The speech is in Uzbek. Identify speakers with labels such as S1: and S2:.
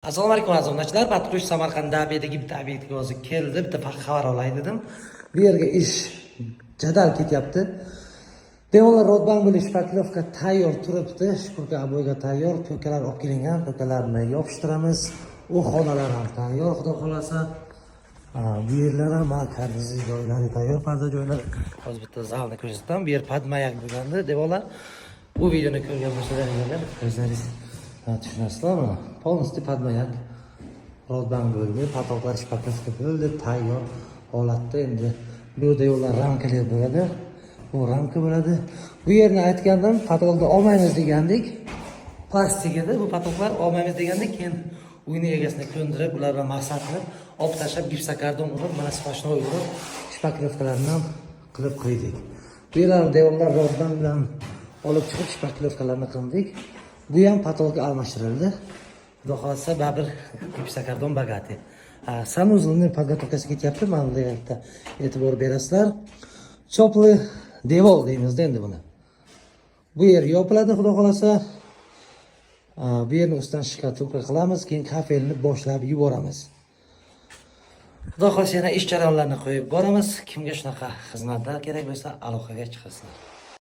S1: Assalomu alaykum aziz obunachilar. Patrush Samarqandda bedagi bitta obyektga hozir keldi. Bitta xabar olay dedim. Bu yerga ish jadal ketyapti. Devorlar rodban bo'lish shpaklovka tayyor turibdi. Shkurka aboyga tayyor. To'kalar olib kelingan. To'kalarni yopishtiramiz. U xonalar ham tayyor, xudo xolasa. Bu yerlar ham karnizi joylari tayyor, parda joylari. Hozir bitta zalni ko'rsataman. Bu yer padmayak bo'lgandi devorlar. Bu videoni ko'rgan bo'lsalaringiz, o'zlaringiz tushunasizlarmi? Polностью padmayak. Rodban bo'ldi, patoklar shpaklovka bo'ldi, tayyor holatda. Endi bu devorlar ramkalar bo'ladi. Bu ramka bo'ladi. Bu yerni aytgandim, patokni olmaymiz degandik. Plastik edi, bu patoklar olmaymiz degandik. Keyin uyni egasini ko'ndirib, ular bilan maqsad qilib, olib tashlab gipsokardon urib, mana splashnoy urib, shpaklovkalarni ham qilib qo'ydik. Bu yerlar devorlar rodban bilan olib chiqib shpaklovkalarni qildik. Bu ham patokga almashtirildi. Xudo xolasa baribir gipsokardon bagati. Sanuzlning podgotовкasiga ketyapti, mana bu yerda e'tibor berasizlar. Chopli devor deymiz-da endi buni. Bu yer yopiladi, xudo xolasa. Bu yerni ustidan shkatulka qilamiz, keyin kafelni boshlab yuboramiz. Xudo xolasa yana ish jarayonlarini qo'yib boramiz. Kimga shunaqa xizmatlar kerak bo'lsa, aloqaga chiqasizlar.